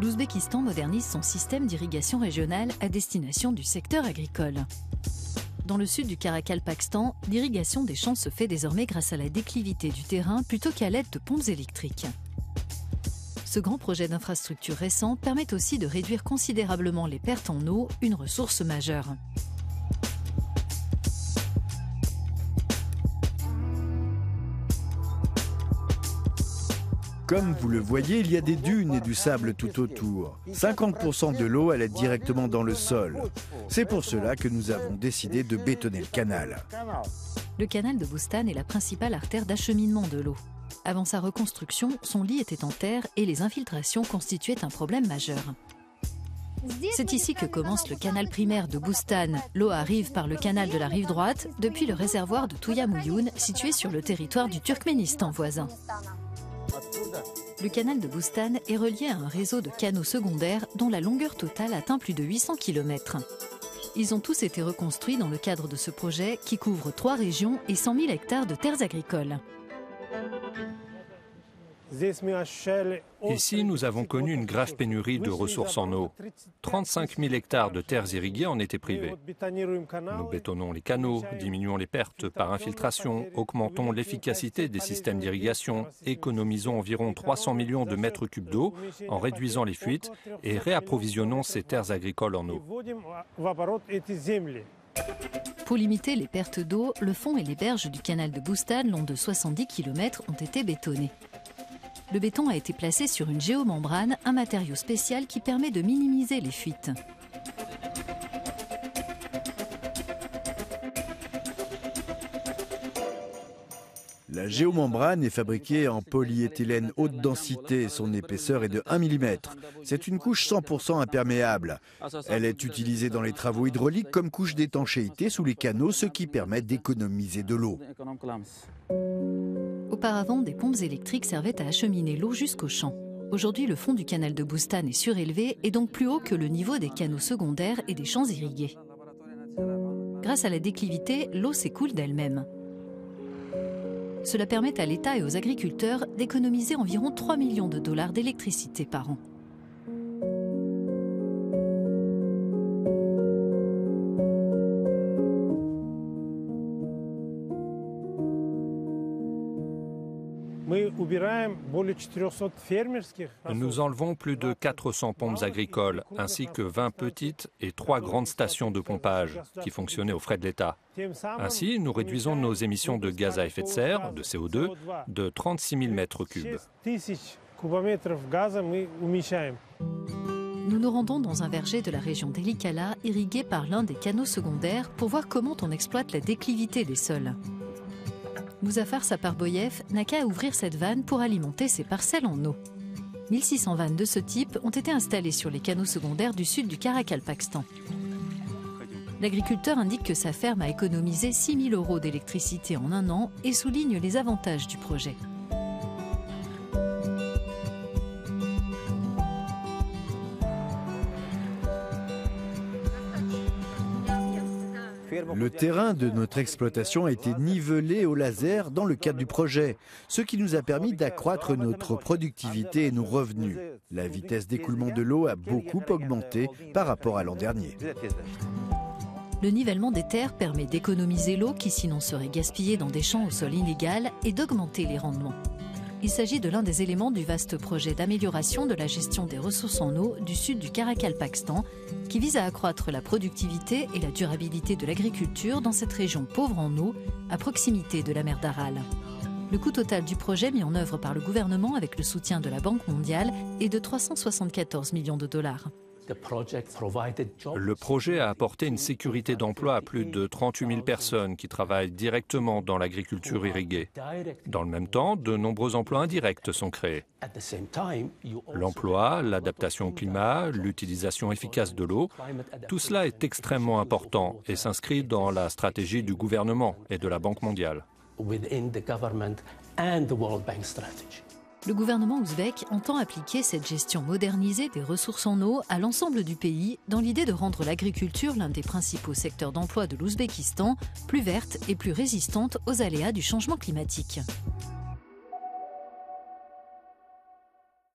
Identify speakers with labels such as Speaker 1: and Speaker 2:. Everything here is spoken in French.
Speaker 1: l'Ouzbékistan modernise son système d'irrigation régionale à destination du secteur agricole. Dans le sud du Karakalpakstan, l'irrigation des champs se fait désormais grâce à la déclivité du terrain plutôt qu'à l'aide de pompes électriques. Ce grand projet d'infrastructure récent permet aussi de réduire considérablement les pertes en eau, une ressource majeure.
Speaker 2: Comme vous le voyez, il y a des dunes et du sable tout autour. 50% de l'eau allait directement dans le sol. C'est pour cela que nous avons décidé de bétonner le canal.
Speaker 1: Le canal de Boustan est la principale artère d'acheminement de l'eau. Avant sa reconstruction, son lit était en terre et les infiltrations constituaient un problème majeur. C'est ici que commence le canal primaire de Boustan. L'eau arrive par le canal de la rive droite, depuis le réservoir de Tuyamuyoun, situé sur le territoire du Turkménistan voisin. Le canal de Boustan est relié à un réseau de canaux secondaires dont la longueur totale atteint plus de 800 km. Ils ont tous été reconstruits dans le cadre de ce projet qui couvre 3 régions et 100 000 hectares de terres agricoles.
Speaker 3: Ici, nous avons connu une grave pénurie de ressources en eau. 35 000 hectares de terres irriguées en étaient privés. Nous bétonnons les canaux, diminuons les pertes par infiltration, augmentons l'efficacité des systèmes d'irrigation, économisons environ 300 millions de mètres cubes d'eau en réduisant les fuites et réapprovisionnons ces terres agricoles en eau.
Speaker 1: Pour limiter les pertes d'eau, le fond et les berges du canal de Boustan, long de 70 km, ont été bétonnés. Le béton a été placé sur une géomembrane, un matériau spécial qui permet de minimiser les fuites.
Speaker 2: La géomembrane est fabriquée en polyéthylène haute densité. Son épaisseur est de 1 mm. C'est une couche 100% imperméable. Elle est utilisée dans les travaux hydrauliques comme couche d'étanchéité sous les canaux, ce qui permet d'économiser de l'eau.
Speaker 1: Auparavant, des pompes électriques servaient à acheminer l'eau jusqu'au champ. Aujourd'hui, le fond du canal de Boustan est surélevé et donc plus haut que le niveau des canaux secondaires et des champs irrigués. Grâce à la déclivité, l'eau s'écoule d'elle-même. Cela permet à l'État et aux agriculteurs d'économiser environ 3 millions de dollars d'électricité par an.
Speaker 3: Nous enlevons plus de 400 pompes agricoles, ainsi que 20 petites et 3 grandes stations de pompage qui fonctionnaient aux frais de l'État. Ainsi, nous réduisons nos émissions de gaz à effet de serre, de CO2, de 36 000 mètres cubes.
Speaker 1: Nous nous rendons dans un verger de la région d'Elikala, irrigué par l'un des canaux secondaires, pour voir comment on exploite la déclivité des sols. Muzaffar Saparboyev n'a qu'à ouvrir cette vanne pour alimenter ses parcelles en eau. 1600 vannes de ce type ont été installées sur les canaux secondaires du sud du Karakalpakstan. L'agriculteur indique que sa ferme a économisé 6 000 € d'électricité en un an et souligne les avantages du projet.
Speaker 2: Le terrain de notre exploitation a été nivelé au laser dans le cadre du projet, ce qui nous a permis d'accroître notre productivité et nos revenus. La vitesse d'écoulement de l'eau a beaucoup augmenté par rapport à l'an dernier.
Speaker 1: Le nivellement des terres permet d'économiser l'eau qui sinon serait gaspillée dans des champs au sol illégal et d'augmenter les rendements. Il s'agit de l'un des éléments du vaste projet d'amélioration de la gestion des ressources en eau du sud du Karakalpakstan qui vise à accroître la productivité et la durabilité de l'agriculture dans cette région pauvre en eau, à proximité de la mer d'Aral. Le coût total du projet mis en œuvre par le gouvernement avec le soutien de la Banque mondiale est de 374 millions de dollars.
Speaker 3: Le projet a apporté une sécurité d'emploi à plus de 38 000 personnes qui travaillent directement dans l'agriculture irriguée. Dans le même temps, de nombreux emplois indirects sont créés. L'emploi, l'adaptation au climat, l'utilisation efficace de l'eau, tout cela est extrêmement important et s'inscrit dans la stratégie du gouvernement et de la Banque mondiale.
Speaker 1: Le gouvernement ouzbek entend appliquer cette gestion modernisée des ressources en eau à l'ensemble du pays dans l'idée de rendre l'agriculture l'un des principaux secteurs d'emploi de l'Ouzbékistan, plus verte et plus résistante aux aléas du changement climatique.